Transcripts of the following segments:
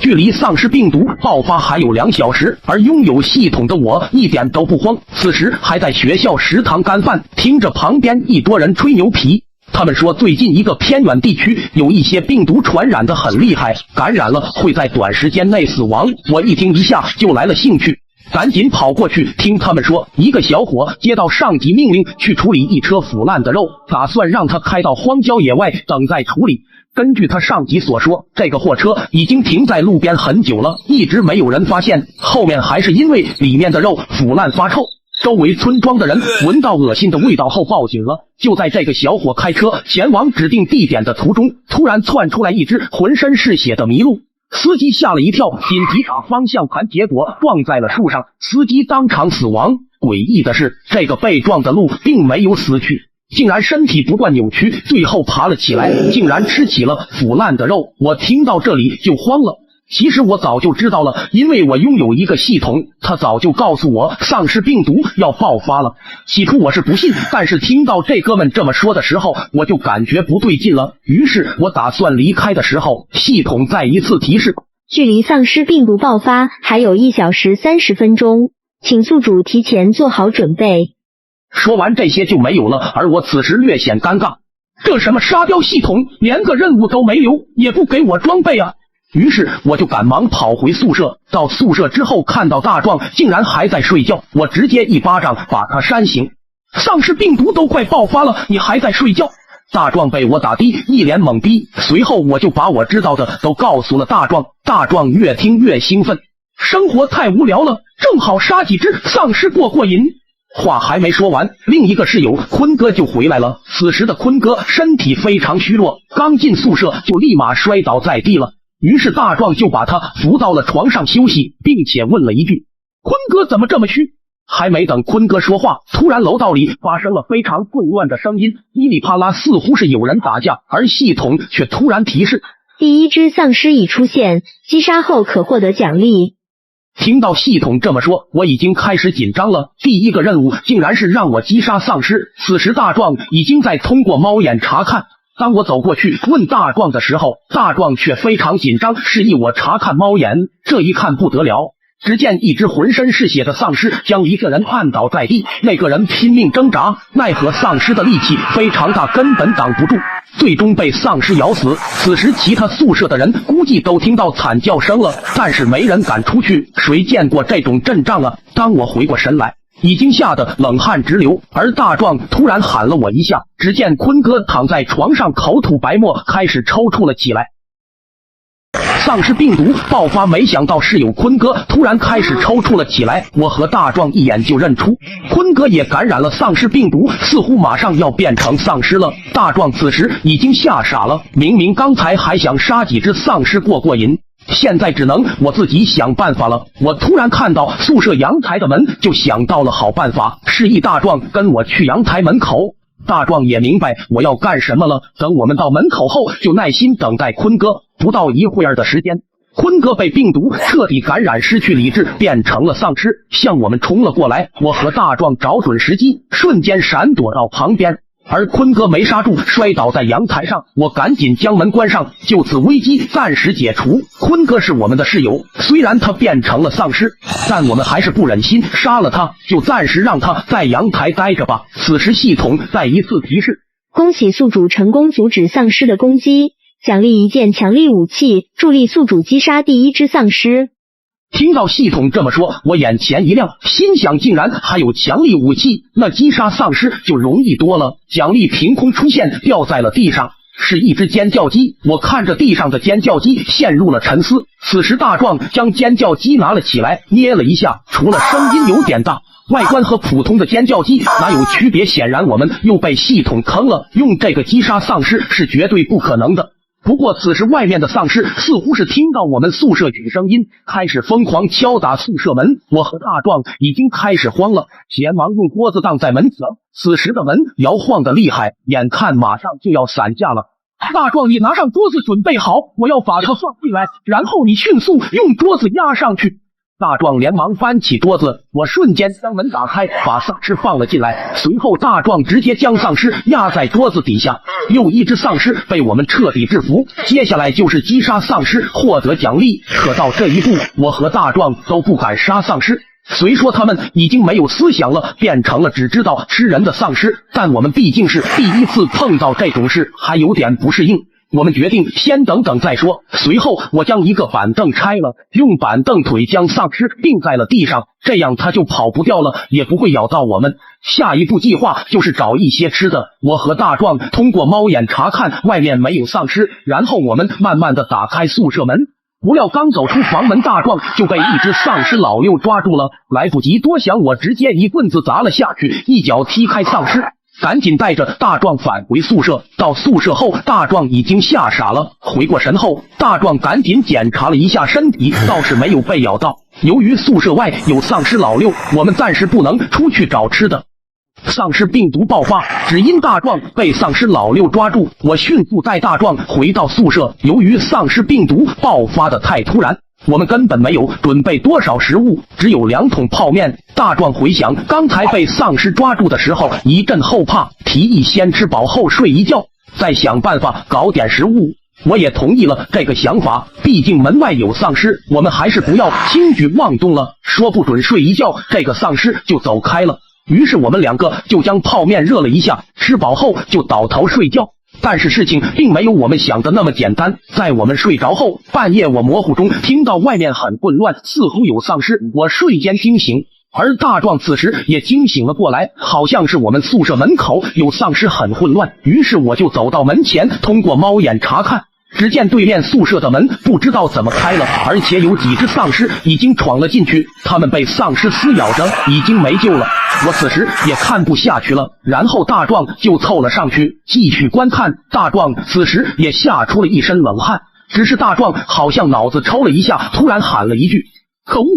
距离丧尸病毒爆发还有2小时，而拥有系统的我一点都不慌。此时还在学校食堂干饭，听着旁边一多人吹牛皮。他们说最近一个偏远地区有一些病毒传染的很厉害，感染了会在短时间内死亡。我一听一下就来了兴趣，赶紧跑过去听他们说，一个小伙接到上级命令去处理一车腐烂的肉，打算让他开到荒郊野外等待处理。根据他上级所说，这个货车已经停在路边很久了，一直没有人发现，后面还是因为里面的肉腐烂发臭。周围村庄的人闻到恶心的味道后报警了。就在这个小伙开车前往指定地点的途中，突然窜出来一只浑身是血的麋鹿，司机吓了一跳，紧急打方向盘，结果撞在了树上，司机当场死亡。诡异的是，这个被撞的鹿并没有死去，竟然身体不断扭曲，最后爬了起来，竟然吃起了腐烂的肉。我听到这里就慌了。其实我早就知道了，因为我拥有一个系统，它早就告诉我丧尸病毒要爆发了。起初我是不信，但是听到这哥们这么说的时候，我就感觉不对劲了。于是我打算离开的时候，系统再一次提示，距离丧尸病毒爆发还有1小时30分钟，请宿主提前做好准备。说完这些就没有了，而我此时略显尴尬，这什么沙雕系统，连个任务都没留，也不给我装备啊！于是我就赶忙跑回宿舍，到宿舍之后看到大壮竟然还在睡觉，我直接一巴掌把他扇醒。丧尸病毒都快爆发了，你还在睡觉？大壮被我打的一脸懵逼，随后我就把我知道的都告诉了大壮。大壮越听越兴奋，生活太无聊了，正好杀几只丧尸过瘾。话还没说完，另一个室友坤哥就回来了。此时的坤哥身体非常虚弱，刚进宿舍就立马摔倒在地了。于是大壮就把他扶到了床上休息，并且问了一句，坤哥怎么这么虚？还没等坤哥说话，突然楼道里发生了非常混乱的声音，噼里啪啦，似乎是有人打架，而系统却突然提示，第一只丧尸已出现，击杀后可获得奖励。听到系统这么说，我已经开始紧张了。第一个任务竟然是让我击杀丧尸，此时大壮已经在通过猫眼查看。当我走过去问大壮的时候，大壮却非常紧张，示意我查看猫眼。这一看不得了，只见一只浑身是血的丧尸将一个人按倒在地，那个人拼命挣扎，奈何丧尸的力气非常大，根本挡不住，最终被丧尸咬死。此时其他宿舍的人估计都听到惨叫声了，但是没人敢出去，谁见过这种阵仗啊？当我回过神来，已经吓得冷汗直流，而大壮突然喊了我一下，只见坤哥躺在床上口吐白沫，开始抽搐了起来。丧尸病毒爆发，没想到室友坤哥突然开始抽搐了起来，我和大壮一眼就认出坤哥也感染了丧尸病毒，似乎马上要变成丧尸了。大壮此时已经吓傻了，明明刚才还想杀几只丧尸过瘾，现在只能我自己想办法了。我突然看到宿舍阳台的门，就想到了好办法，示意大壮跟我去阳台门口。大壮也明白我要干什么了，等我们到门口后，就耐心等待坤哥。不到一会儿的时间，坤哥被病毒彻底感染，失去理智，变成了丧尸，向我们冲了过来。我和大壮找准时机，瞬间闪躲到旁边，而坤哥没刹住，摔倒在阳台上。我赶紧将门关上，就此危机暂时解除。坤哥是我们的室友，虽然他变成了丧尸，但我们还是不忍心杀了他，就暂时让他在阳台待着吧。此时系统再一次提示，恭喜宿主成功阻止丧尸的攻击，奖励一件强力武器，助力宿主击杀第一只丧尸。听到系统这么说，我眼前一亮，心想竟然还有强力武器，那击杀丧尸就容易多了。奖励凭空出现，掉在了地上，是一只尖叫鸡。我看着地上的尖叫鸡，陷入了沉思。此时大壮将尖叫鸡拿了起来，捏了一下，除了声音有点大，外观和普通的尖叫鸡哪有区别？显然我们又被系统坑了，用这个击杀丧尸是绝对不可能的。不过此时外面的丧尸似乎是听到我们宿舍举声音，开始疯狂敲打宿舍门。我和大壮已经开始慌了，连忙用锅子挡在门侧。此时的门摇晃的厉害，眼看马上就要散架了。大壮，你拿上桌子准备好，我要把它放进来，然后你迅速用桌子压上去。大壮连忙搬起桌子，我瞬间将门打开，把丧尸放了进来。随后大壮直接将丧尸压在桌子底下，又一只丧尸被我们彻底制服。接下来就是击杀丧尸获得奖励，可到这一步，我和大壮都不敢杀丧尸。虽说他们已经没有思想了，变成了只知道吃人的丧尸，但我们毕竟是第一次碰到这种事，还有点不适应。我们决定先等等再说。随后我将一个板凳拆了，用板凳腿将丧尸钉在了地上，这样它就跑不掉了，也不会咬到我们。下一步计划就是找一些吃的。我和大壮通过猫眼查看外面没有丧尸，然后我们慢慢的打开宿舍门。不料刚走出房门，大壮就被一只丧尸老六抓住了，来不及多想，我直接一棍子砸了下去，一脚踢开丧尸，赶紧带着大壮返回宿舍。到宿舍后，大壮已经吓傻了，回过神后，大壮赶紧检查了一下身体，倒是没有被咬到。由于宿舍外有丧尸老六，我们暂时不能出去找吃的。丧尸病毒爆发，只因大壮被丧尸老六抓住，我迅速带大壮回到宿舍。由于丧尸病毒爆发的太突然，我们根本没有准备多少食物，只有2桶泡面。大壮回想刚才被丧尸抓住的时候，一阵后怕，提议先吃饱后睡一觉，再想办法搞点食物。我也同意了这个想法，毕竟门外有丧尸，我们还是不要轻举妄动了，说不准睡一觉这个丧尸就走开了。于是我们2个就将泡面热了一下，吃饱后就倒头睡觉。但是事情并没有我们想的那么简单，在我们睡着后，半夜我模糊中听到外面很混乱，似乎有丧尸，我瞬间惊醒。而大壮此时也惊醒了过来，好像是我们宿舍门口有丧尸，很混乱。于是我就走到门前，通过猫眼查看，只见对面宿舍的门不知道怎么开了，而且有几只丧尸已经闯了进去，他们被丧尸撕咬着，已经没救了。我此时也看不下去了，然后大壮就凑了上去继续观看。大壮此时也吓出了一身冷汗，只是大壮好像脑子抽了一下，突然喊了一句可恶，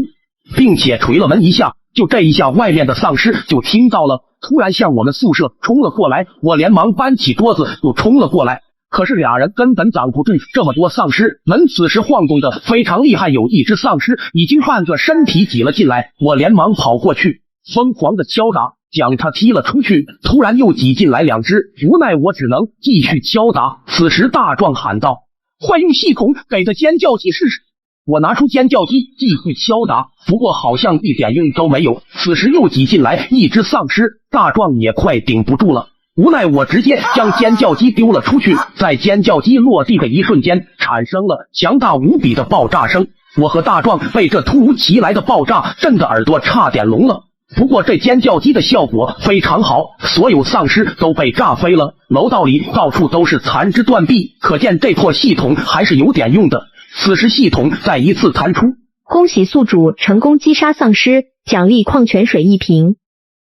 并且捶了门一下。就这一下，外面的丧尸就听到了，突然向我们宿舍冲了过来，我连忙搬起桌子就冲了过来。可是俩人根本挡不住这么多丧尸，门此时晃动的非常厉害，有一只丧尸已经半个身体挤了进来，我连忙跑过去，疯狂的敲打，将他踢了出去。突然又挤进来2只，无奈我只能继续敲打。此时大壮喊道：快用系统给的尖叫机试试。我拿出尖叫机继续敲打，不过好像一点用都没有。此时又挤进来一只丧尸，大壮也快顶不住了，无奈我直接将尖叫机丢了出去，在尖叫机落地的一瞬间，产生了强大无比的爆炸声。我和大壮被这突如其来的爆炸震得耳朵差点聋了。不过这尖叫机的效果非常好，所有丧尸都被炸飞了，楼道里到处都是残肢断臂，可见这破系统还是有点用的。此时系统再一次弹出，恭喜宿主成功击杀丧尸，奖励矿泉水1瓶。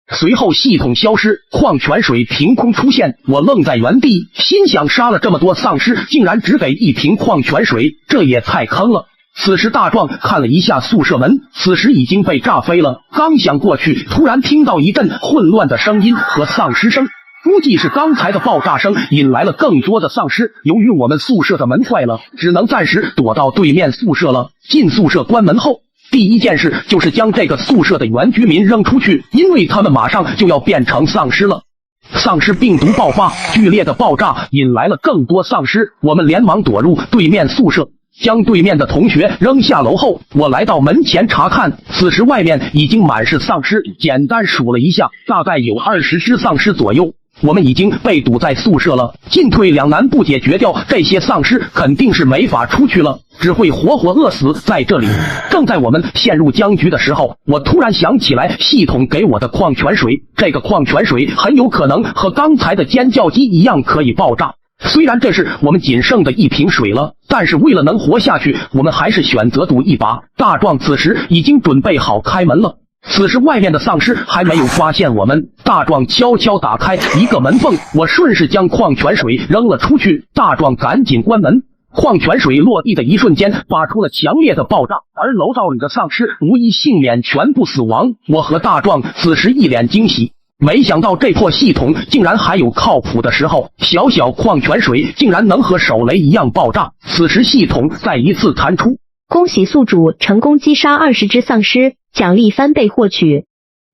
随后系统消失，矿泉水凭空出现，我愣在原地，心想杀了这么多丧尸，竟然只给1瓶矿泉水，这也太坑了。此时大壮看了一下宿舍门，此时已经被炸飞了，刚想过去，突然听到一阵混乱的声音和丧尸声，估计是刚才的爆炸声引来了更多的丧尸。由于我们宿舍的门坏了，只能暂时躲到对面宿舍了。进宿舍关门后，第一件事就是将这个宿舍的原居民扔出去，因为他们马上就要变成丧尸了。丧尸病毒爆发，剧烈的爆炸引来了更多丧尸，我们连忙躲入对面宿舍，将对面的同学扔下楼后，我来到门前查看，此时外面已经满是丧尸，简单数了一下，大概有20只丧尸左右。我们已经被堵在宿舍了，进退两难，不解决掉这些丧尸肯定是没法出去了，只会活活饿死在这里。正在我们陷入僵局的时候，我突然想起来系统给我的矿泉水，这个矿泉水很有可能和刚才的尖叫机一样可以爆炸。虽然这是我们仅剩的1瓶水了，但是为了能活下去，我们还是选择赌一把。大壮此时已经准备好开门了，此时外面的丧尸还没有发现我们。大壮悄悄打开一个门缝，我顺势将矿泉水扔了出去，大壮赶紧关门。矿泉水落地的一瞬间发出了强烈的爆炸，而楼道里的丧尸无一幸免，全部死亡。我和大壮此时一脸惊喜，没想到这破系统竟然还有靠谱的时候，小小矿泉水竟然能和手雷一样爆炸。此时系统再一次弹出，恭喜宿主成功击杀20只丧尸，奖励翻倍获取。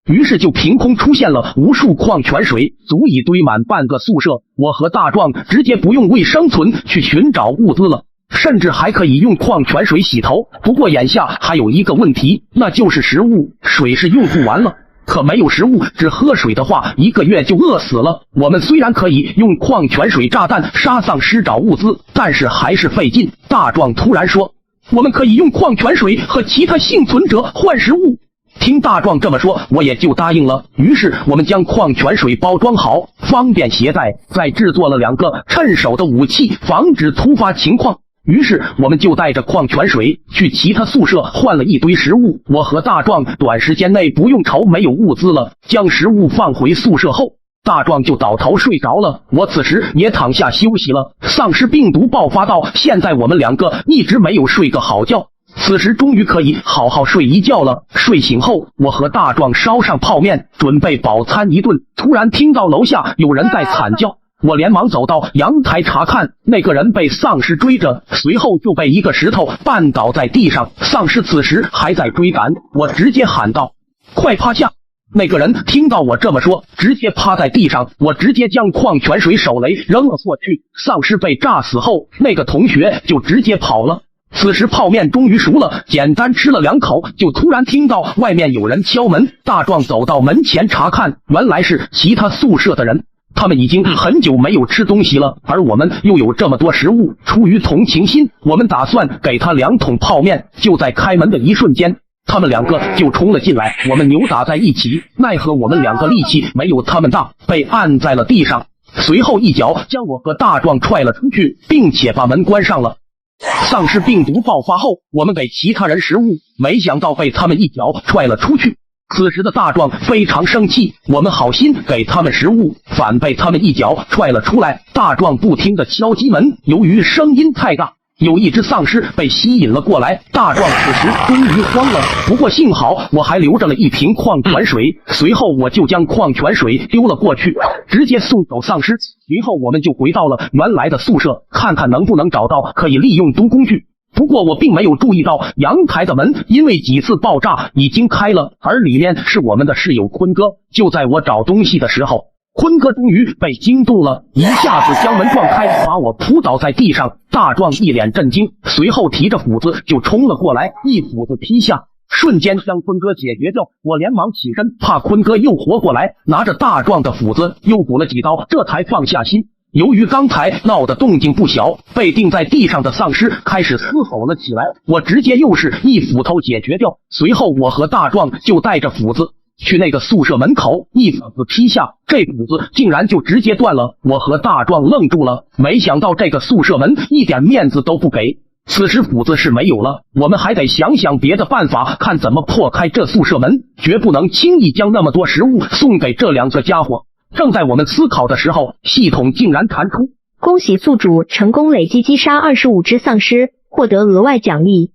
于是就凭空出现了无数矿泉水，足以堆满半个宿舍。我和大壮直接不用为生存去寻找物资了，甚至还可以用矿泉水洗头。不过眼下还有一个问题，那就是食物，水是用不完了。可没有食物，只喝水的话，1个月就饿死了。我们虽然可以用矿泉水炸弹杀丧尸找物资，但是还是费劲。大壮突然说，我们可以用矿泉水和其他幸存者换食物。听大壮这么说，我也就答应了。于是我们将矿泉水包装好，方便携带，再制作了2个趁手的武器，防止突发情况。于是我们就带着矿泉水去其他宿舍换了一堆食物。我和大壮短时间内不用愁没有物资了。将食物放回宿舍后，大壮就倒头睡着了。我此时也躺下休息了。丧尸病毒爆发到现在，我们2个一直没有睡个好觉。此时终于可以好好睡一觉了。睡醒后，我和大壮烧上泡面，准备饱餐一顿。突然听到楼下有人在惨叫，我连忙走到阳台查看，那个人被丧尸追着，随后就被一个石头绊倒在地上。丧尸此时还在追赶，我直接喊道：“快趴下！”那个人听到我这么说，直接趴在地上。我直接将矿泉水手雷扔了过去。丧尸被炸死后，那个同学就直接跑了。此时泡面终于熟了，简单吃了2口，就突然听到外面有人敲门。大壮走到门前查看，原来是其他宿舍的人，他们已经很久没有吃东西了，而我们又有这么多食物，出于同情心，我们打算给他2桶泡面。就在开门的一瞬间，他们2个就冲了进来，我们扭打在一起，奈何我们2个力气没有他们大，被按在了地上。随后一脚将我和大壮踹了出去，并且把门关上了。丧尸病毒爆发后，我们给其他人食物，没想到被他们一脚踹了出去。此时的大壮非常生气，我们好心给他们食物，反被他们一脚踹了出来。大壮不停地敲击门，由于声音太大，有一只丧尸被吸引了过来。大壮此时终于慌了，不过幸好我还留着了一瓶矿泉水，随后我就将矿泉水丢了过去，直接送走丧尸。随后我们就回到了原来的宿舍，看看能不能找到可以利用读工具。不过我并没有注意到阳台的门因为几次爆炸已经开了，而里面是我们的室友坤哥。就在我找东西的时候，坤哥终于被惊动了，一下子将门撞开，把我扑倒在地上。大壮一脸震惊，随后提着斧子就冲了过来，一斧子劈下，瞬间将坤哥解决掉。我连忙起身，怕坤哥又活过来，拿着大壮的斧子又补了几刀，这才放下心。由于刚才闹的动静不小，被钉在地上的丧尸开始嘶吼了起来，我直接又是一斧头解决掉。随后我和大壮就带着斧子去那个宿舍门口，一斧子劈下，这斧子竟然就直接断了。我和大壮愣住了，没想到这个宿舍门一点面子都不给。此时斧子是没有了，我们还得想想别的办法，看怎么破开这宿舍门，绝不能轻易将那么多食物送给这2个家伙。正在我们思考的时候，系统竟然弹出：恭喜宿主成功累计击杀25只丧尸，获得额外奖励。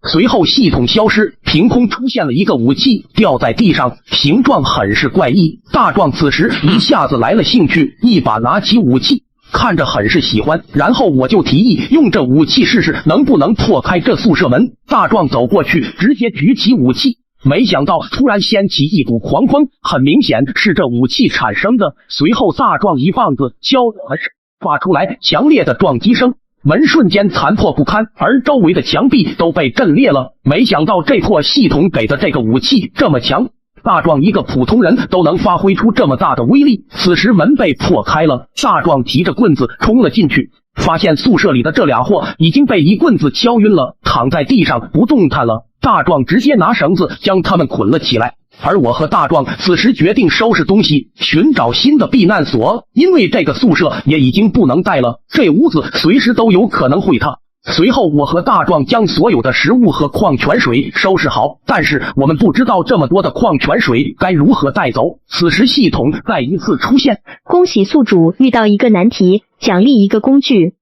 随后系统消失，凭空出现了一个武器，掉在地上，形状很是怪异。大壮此时一下子来了兴趣，一把拿起武器，看着很是喜欢。然后我就提议用这武器试试能不能破开这宿舍门。大壮走过去，直接举起武器，没想到突然掀起一股狂风，很明显是这武器产生的。随后大壮一棒子敲门，发出来强烈的撞击声，门瞬间残破不堪，而周围的墙壁都被震裂了。没想到这破系统给的这个武器这么强，大壮一个普通人都能发挥出这么大的威力。此时门被破开了，大壮提着棍子冲了进去，发现宿舍里的这俩货已经被一棍子敲晕了，躺在地上不动弹了。大壮直接拿绳子将他们捆了起来，而我和大壮此时决定收拾东西，寻找新的避难所，因为这个宿舍也已经不能待了，这屋子随时都有可能会塌。随后我和大壮将所有的食物和矿泉水收拾好，但是我们不知道这么多的矿泉水该如何带走。此时系统再一次出现：恭喜宿主遇到一个难题，奖励一个工具。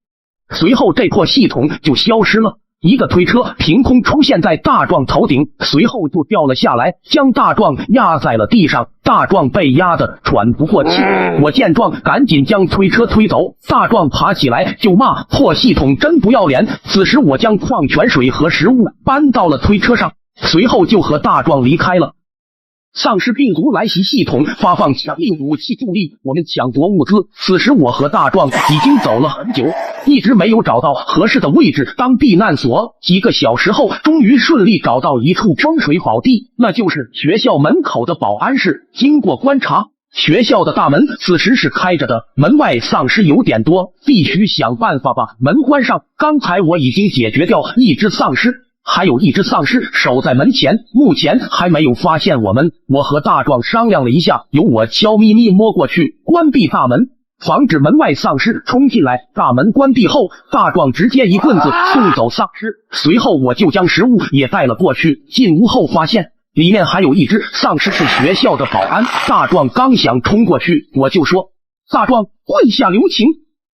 随后这破系统就消失了。一个推车凭空出现在大壮头顶，随后就掉了下来，将大壮压在了地上。大壮被压得喘不过气，我见状赶紧将推车推走。大壮爬起来就骂破系统真不要脸。此时我将矿泉水和食物搬到了推车上，随后就和大壮离开了。丧尸病毒来袭，系统发放强力武器助力我们抢夺物资。此时我和大壮已经走了很久，一直没有找到合适的位置当避难所。几个小时后，终于顺利找到一处风水宝地，那就是学校门口的保安室。经过观察，学校的大门此时是开着的，门外丧尸有点多，必须想办法把门关上。刚才我已经解决掉一只丧尸，还有一只丧尸守在门前，目前还没有发现我们。我和大壮商量了一下，由我悄咪咪摸过去关闭大门，防止门外丧尸冲进来。大门关闭后，大壮直接一棍子送走丧尸，随后我就将食物也带了过去。进屋后发现里面还有一只丧尸，是学校的保安。大壮刚想冲过去，我就说：“大壮，跪下留情。”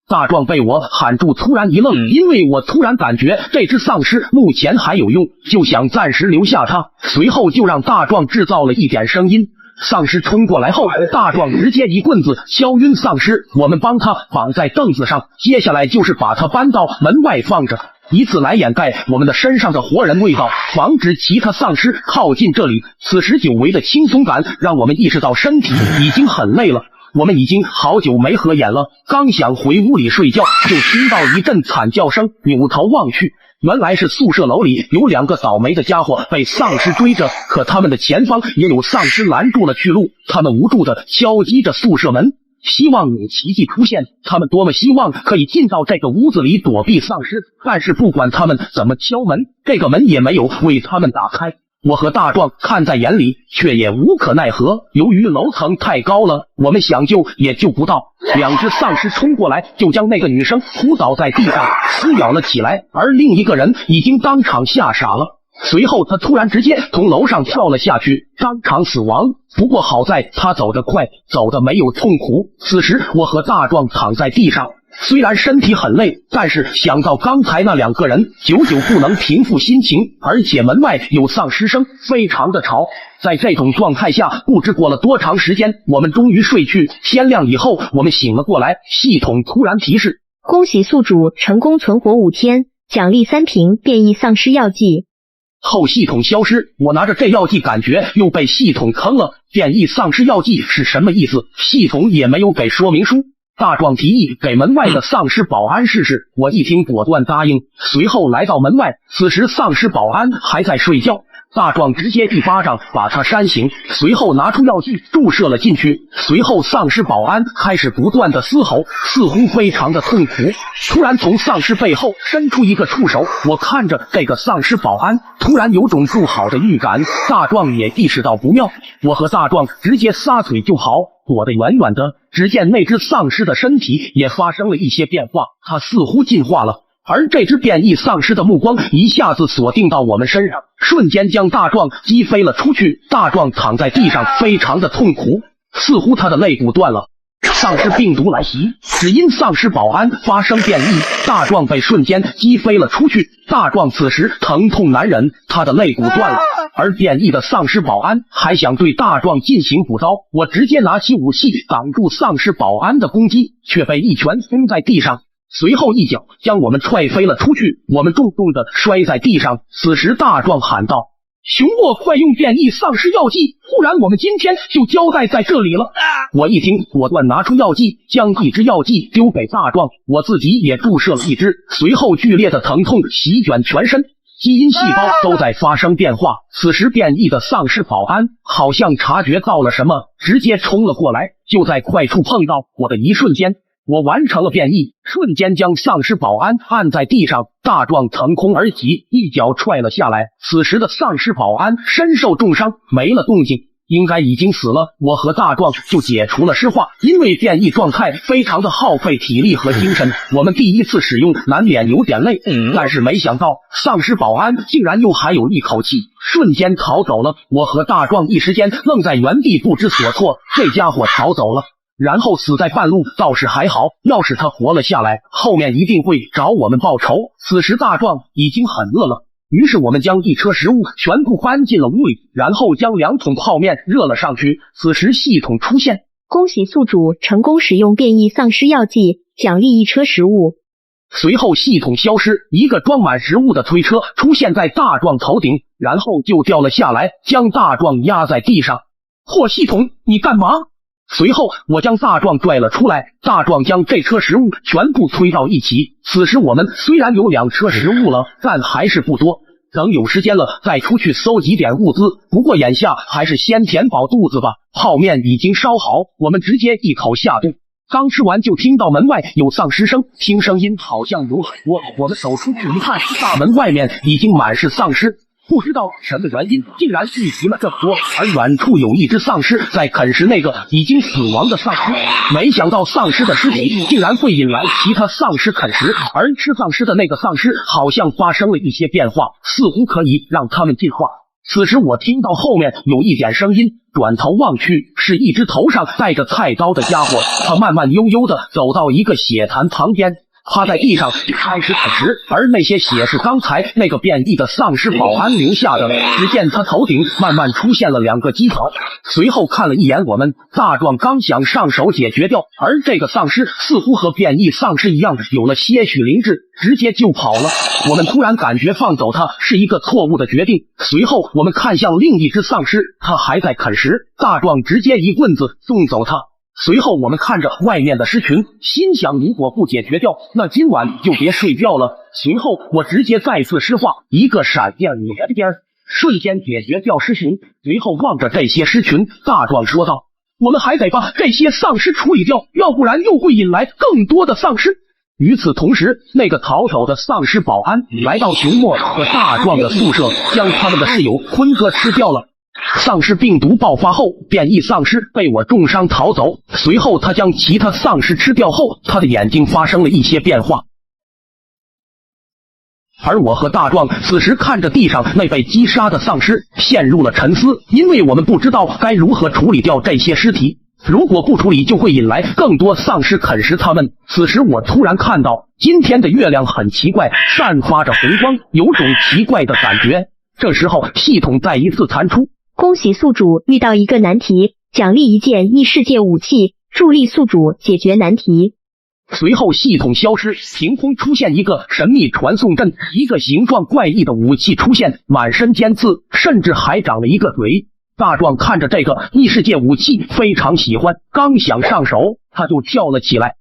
大壮被我喊住，突然一愣，因为我突然感觉这只丧尸目前还有用，就想暂时留下它。随后就让大壮制造了一点声音。丧尸冲过来后，大壮直接一棍子敲晕丧尸，我们帮他绑在凳子上，接下来就是把他搬到门外放着，以此来掩盖我们的身上的活人味道，防止其他丧尸靠近这里。此时久违的轻松感让我们意识到身体已经很累了，我们已经好久没合眼了，刚想回屋里睡觉，就听到一阵惨叫声，扭头望去，原来是宿舍楼里有两个倒霉的家伙被丧尸追着，可他们的前方也有丧尸拦住了去路，他们无助地敲击着宿舍门，希望有奇迹出现。他们多么希望可以进到这个屋子里躲避丧尸，但是不管他们怎么敲门，这个门也没有为他们打开。我和大壮看在眼里，却也无可奈何。由于楼层太高了，我们想救也救不到。两只丧尸冲过来，就将那个女生扑倒在地上，撕咬了起来，而另一个人已经当场吓傻了。随后他突然直接从楼上跳了下去，当场死亡。不过好在他走得快，走得没有痛苦。此时我和大壮躺在地上，虽然身体很累，但是想到刚才那两个人，久久不能平复心情，而且门外有丧尸声，非常的吵。在这种状态下，不知过了多长时间，我们终于睡去。天亮以后，我们醒了过来，系统突然提示：恭喜宿主成功存活5天，奖励3瓶变异丧尸药剂。后系统消失，我拿着这药剂感觉又被系统坑了。变异丧尸药剂是什么意思？系统也没有给说明书。大壮提议给门外的丧尸保安试试，我一听果断答应，随后来到门外，此时丧尸保安还在睡觉，大壮直接一巴掌把他扇醒，随后拿出药剂注射了进去，随后丧尸保安开始不断的嘶吼，似乎非常的痛苦。突然从丧尸背后伸出一个触手，我看着这个丧尸保安，突然有种不好的预感。大壮也意识到不妙，我和大壮直接撒腿就跑，躲得远远的。只见那只丧尸的身体也发生了一些变化，它似乎进化了，而这只变异丧尸的目光一下子锁定到我们身上，瞬间将大壮击飞了出去。大壮躺在地上非常的痛苦，似乎他的肋骨断了。丧尸病毒来袭，只因丧尸保安发生变异，大壮被瞬间击飞了出去。大壮此时疼痛难忍，他的肋骨断了，而变异的丧尸保安还想对大壮进行补刀，我直接拿起武器挡住丧尸保安的攻击，却被一拳轰在地上，随后一脚将我们踹飞了出去，我们重重的摔在地上。此时大壮喊道：熊莫快用变异丧尸药剂，不然我们今天就交代在这里了。我一听，果断拿出药剂，将一支药剂丢给大壮，我自己也注射了一支，随后剧烈的疼痛席卷全身，基因细胞都在发生变化。此时变异的丧尸保安好像察觉到了什么，直接冲了过来，就在快触碰到我的一瞬间，我完成了变异，瞬间将丧尸保安按在地上，大壮腾空而起，一脚踹了下来。此时的丧尸保安身受重伤，没了动静，应该已经死了。我和大壮就解除了尸化，因为变异状态非常的耗费体力和精神，我们第一次使用难免有点累，但是没想到丧尸保安竟然又还有一口气，瞬间逃走了。我和大壮一时间愣在原地不知所措，这家伙逃走了，然后死在半路倒是还好，要是他活了下来，后面一定会找我们报仇。此时大壮已经很饿了，于是我们将一车食物全部搬进了屋里，然后将2桶泡面热了上去。此时系统出现，恭喜宿主成功使用变异丧尸药剂，奖励1车食物。随后系统消失，一个装满食物的推车出现在大壮头顶，然后就掉了下来，将大壮压在地上。嚯，系统你干嘛？随后我将大壮拽了出来，大壮将这车食物全部推到一起。此时我们虽然有2车食物了，但还是不多，等有时间了再出去搜集点物资，不过眼下还是先填饱肚子吧。泡面已经烧好，我们直接一口下肚。刚吃完就听到门外有丧尸声，听声音好像有很多。我们走出去一看，大门外面已经满是丧尸，不知道什么原因，竟然聚集了这么多。而远处有一只丧尸在啃食那个已经死亡的丧尸，没想到丧尸的尸体竟然会引来其他丧尸啃食，而吃丧尸的那个丧尸好像发生了一些变化，似乎可以让他们进化。此时我听到后面有一点声音，转头望去，是一只头上带着菜刀的家伙，他慢慢悠悠地走到一个血潭旁边，趴在地上开始啃食，而那些血是刚才那个变异的丧尸保安留下的。只见他头顶慢慢出现了2个鸡头，随后看了一眼我们，大壮刚想上手解决掉，而这个丧尸似乎和变异丧尸一样有了些许灵智，直接就跑了。我们突然感觉放走他是一个错误的决定，随后我们看向另一只丧尸，他还在啃食，大壮直接一棍子送走他。随后我们看着外面的尸群，心想如果不解决掉，那今晚就别睡觉了。随后我直接再次施化一个闪电连边，瞬间解决掉尸群。随后望着这些尸群，大壮说道：我们还得把这些丧尸处理掉，要不然又会引来更多的丧尸。与此同时，那个逃走的丧尸保安来到熊墨和大壮的宿舍，将他们的室友坤哥吃掉了。丧尸病毒爆发后，变异丧尸被我重伤逃走，随后他将其他丧尸吃掉后，他的眼睛发生了一些变化。而我和大壮此时看着地上那被击杀的丧尸，陷入了沉思，因为我们不知道该如何处理掉这些尸体，如果不处理就会引来更多丧尸啃食他们。此时我突然看到今天的月亮很奇怪，散发着红光，有种奇怪的感觉。这时候系统再一次弹出，恭喜宿主遇到一个难题，奖励1件异世界武器，助力宿主解决难题。随后系统消失，凭空出现一个神秘传送阵，一个形状怪异的武器出现，满身尖刺，甚至还长了一个嘴。大壮看着这个异世界武器非常喜欢，刚想上手，他就跳了起来。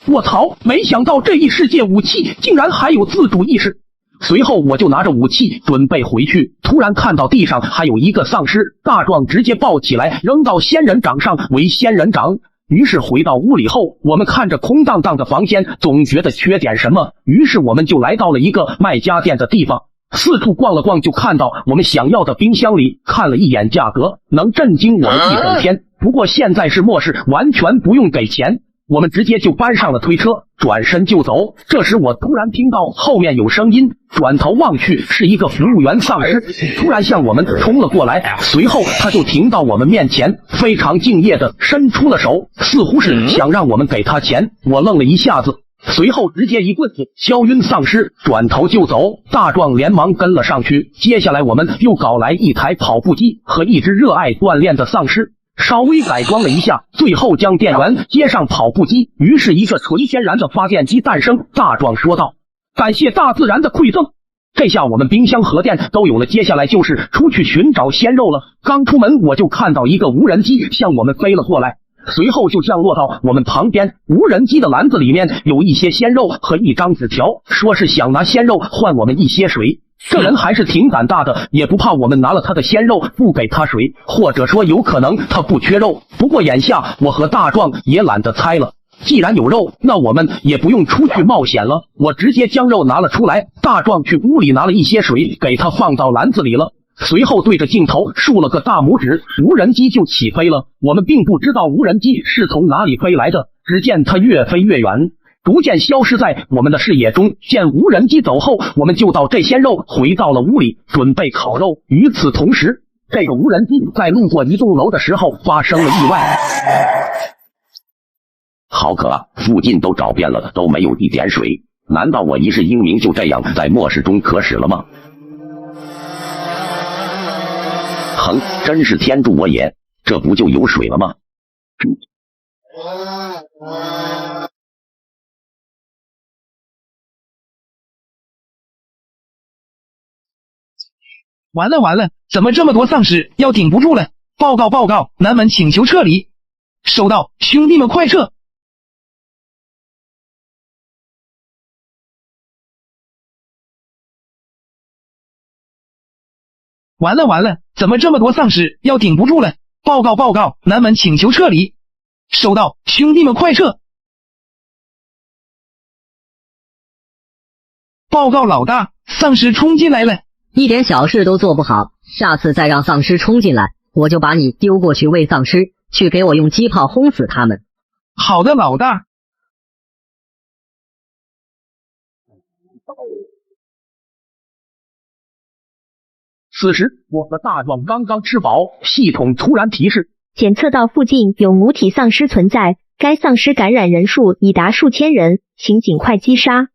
我操！没想到这异世界武器竟然还有自主意识。随后我就拿着武器准备回去，突然看到地上还有一个丧尸，大壮直接抱起来扔到仙人掌上为仙人掌。于是回到屋里后，我们看着空荡荡的房间，总觉得缺点什么，于是我们就来到了一个卖家电的地方，四处逛了逛，就看到我们想要的冰箱里，看了一眼价格，能震惊我们一整天。不过现在是末世，完全不用给钱，我们直接就搬上了推车，转身就走。这时我突然听到后面有声音，转头望去，是一个服务员丧尸突然向我们冲了过来，随后他就停到我们面前，非常敬业的伸出了手，似乎是想让我们给他钱。我愣了一下子，随后直接一棍子敲晕丧尸，转头就走。大壮连忙跟了上去。接下来我们又搞来一台跑步机和一只热爱锻炼的丧尸，稍微改装了一下，最后将电源接上跑步机，于是一个纯天然的发电机诞生。大壮说道：感谢大自然的馈赠。这下我们冰箱和电都有了，接下来就是出去寻找鲜肉了。刚出门我就看到一个无人机向我们飞了过来，随后就降落到我们旁边。无人机的篮子里面有一些鲜肉和一张纸条，说是想拿鲜肉换我们一些水。这人还是挺胆大的，也不怕我们拿了他的鲜肉不给他水，或者说有可能他不缺肉。不过眼下我和大壮也懒得猜了，既然有肉，那我们也不用出去冒险了。我直接将肉拿了出来，大壮去屋里拿了一些水给他放到篮子里了，随后对着镜头竖了个大拇指，无人机就起飞了。我们并不知道无人机是从哪里飞来的，只见它越飞越远，逐渐消失在我们的视野中。见无人机走后，我们就到这鲜肉回到了屋里，准备烤肉。与此同时，这个无人机在路过一栋楼的时候发生了意外。好渴啊，附近都找遍了，都没有一点水。难道我一世英名就这样在末世中渴死了吗？哼，真是天助我也！这不就有水了吗？完了完了，怎么这么多丧尸？要顶不住了！报告报告，南门请求撤离。收到，兄弟们快撤！完了完了，怎么这么多丧尸？要顶不住了！报告报告，南门请求撤离。收到，兄弟们快撤！报告老大，丧尸冲进来了！一点小事都做不好，下次再让丧尸冲进来，我就把你丢过去喂丧尸，去给我用机炮轰死他们。好的，老大。此时，我和大壮刚刚吃饱，系统突然提示，检测到附近有母体丧尸存在，该丧尸感染人数已达数千人，请尽快击杀。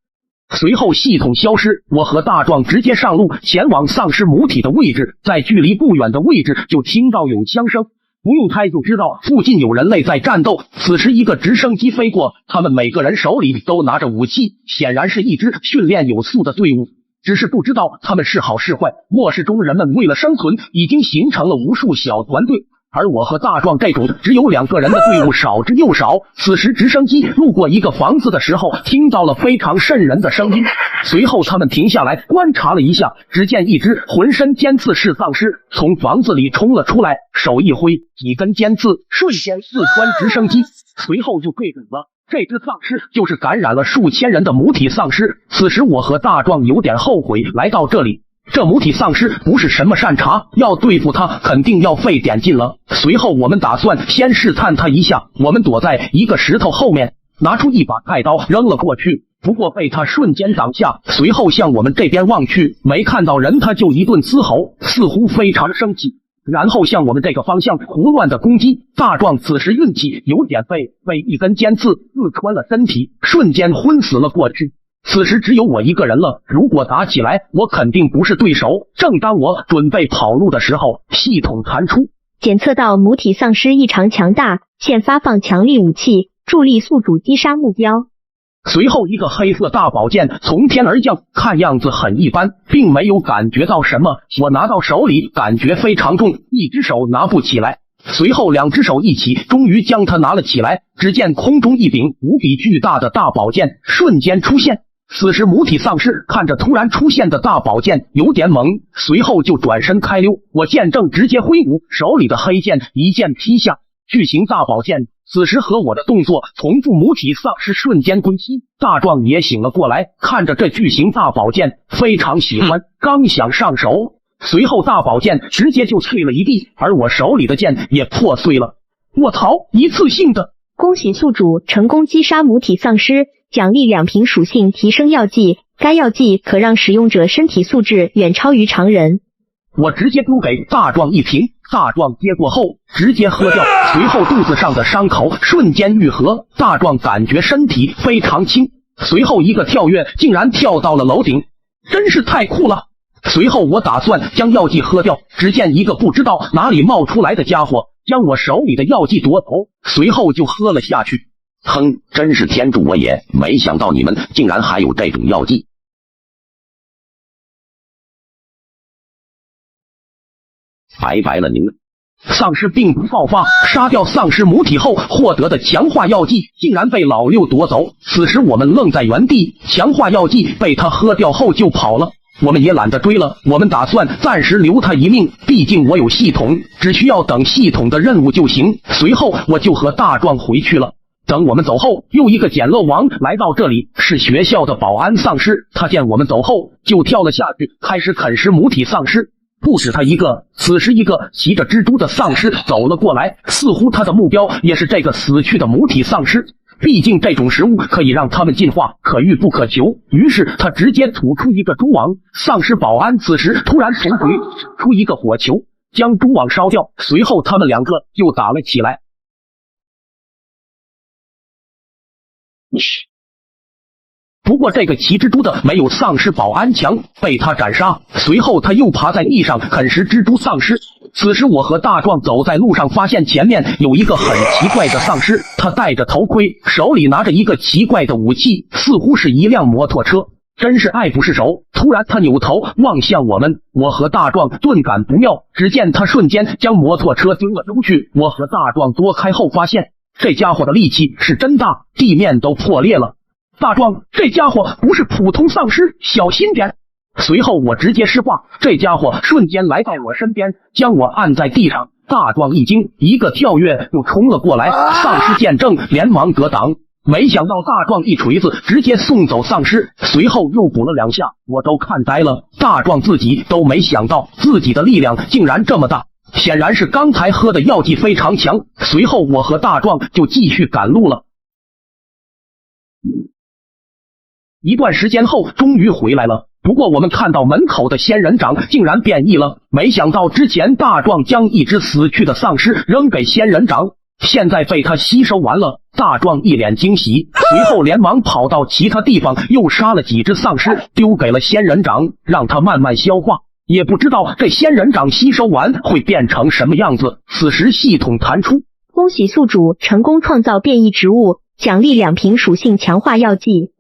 随后系统消失，我和大壮直接上路前往丧尸母体的位置，在距离不远的位置就听到有枪声，不用猜就知道附近有人类在战斗。此时一个直升机飞过，他们每个人手里都拿着武器，显然是一支训练有素的队伍。只是不知道他们是好是坏。末世中人们为了生存，已经形成了无数小团队，而我和大壮这种只有2个人的队伍少之又少。此时直升机路过一个房子的时候，听到了非常瘆人的声音，随后他们停下来观察了一下，只见一只浑身尖刺式丧尸从房子里冲了出来，手一挥，几根尖刺瞬间刺穿直升机，随后就对准了这只丧尸，就是感染了数千人的母体丧尸。此时我和大壮有点后悔来到这里，这母体丧尸不是什么善茬，要对付它肯定要费点劲了。随后我们打算先试探它一下，我们躲在一个石头后面，拿出一把菜刀扔了过去，不过被它瞬间挡下，随后向我们这边望去，没看到人它就一顿嘶吼，似乎非常生气，然后向我们这个方向胡乱的攻击。大壮此时运气有点背，被一根尖刺刺穿了身体，瞬间昏死了过去。此时只有我一个人了，如果打起来我肯定不是对手。正当我准备跑路的时候，系统弹出，检测到母体丧尸异常强大，现发放强力武器，助力宿主击杀目标。随后一个黑色大宝剑从天而降，看样子很一般，并没有感觉到什么。我拿到手里感觉非常重，一只手拿不起来，随后2只手一起终于将它拿了起来。只见空中一柄无比巨大的大宝剑瞬间出现，此时母体丧尸看着突然出现的大宝剑有点懵，随后就转身开溜。我见证直接挥舞手里的黑剑一剑劈下，巨型大宝剑此时和我的动作重复，母体丧尸瞬间归西。大壮也醒了过来，看着这巨型大宝剑非常喜欢，刚想上手，随后大宝剑直接就碎了一地，而我手里的剑也破碎了。我操，一次性的！恭喜宿主成功击杀母体丧尸，奖励2瓶属性提升药剂，该药剂可让使用者身体素质远超于常人。我直接丢给大壮1瓶，大壮接过后直接喝掉，随后肚子上的伤口瞬间愈合，大壮感觉身体非常轻，随后一个跳跃竟然跳到了楼顶，真是太酷了。随后我打算将药剂喝掉，只见一个不知道哪里冒出来的家伙将我手里的药剂夺走，随后就喝了下去。哼，真是天助我也！没想到你们竟然还有这种药剂。拜拜了您了。丧尸病毒爆发，杀掉丧尸母体后获得的强化药剂竟然被老六夺走。此时我们愣在原地，强化药剂被他喝掉后就跑了。我们也懒得追了，我们打算暂时留他一命，毕竟我有系统，只需要等系统的任务就行。随后我就和大壮回去了。等我们走后，又一个捡漏王来到这里，是学校的保安丧尸。他见我们走后就跳了下去，开始啃食母体丧尸。不止他一个，此时一个骑着蜘蛛的丧尸走了过来，似乎他的目标也是这个死去的母体丧尸。毕竟这种食物可以让他们进化，可遇不可求。于是他直接吐出一个蛛网。丧尸保安此时突然从嘴出一个火球，将蛛网烧掉。随后他们两个又打了起来。不过这个骑蜘蛛的没有丧尸保安强，被他斩杀。随后他又爬在地上啃食蜘蛛丧尸。此时我和大壮走在路上，发现前面有一个很奇怪的丧尸，他戴着头盔，手里拿着一个奇怪的武器，似乎是一辆摩托车，真是爱不释手。突然他扭头望向我们，我和大壮顿感不妙，只见他瞬间将摩托车丢了出去。我和大壮躲开后发现这家伙的力气是真大，地面都破裂了。大壮，这家伙不是普通丧尸，小心点。随后我直接施话，这家伙瞬间来到我身边，将我按在地上。大壮一惊，一个跳跃就冲了过来，丧尸见证连忙格挡，没想到大壮一锤子直接送走丧尸，随后又补了2下，我都看呆了。大壮自己都没想到自己的力量竟然这么大，显然是刚才喝的药剂非常强。随后我和大壮就继续赶路了。一段时间后终于回来了，不过我们看到门口的仙人掌竟然变异了，没想到之前大壮将一只死去的丧尸扔给仙人掌，现在被他吸收完了。大壮一脸惊喜，随后连忙跑到其他地方又杀了几只丧尸，丢给了仙人掌，让他慢慢消化。也不知道这仙人掌吸收完会变成什么样子。此时系统弹出，恭喜宿主成功创造变异植物，奖励2瓶属性强化药剂。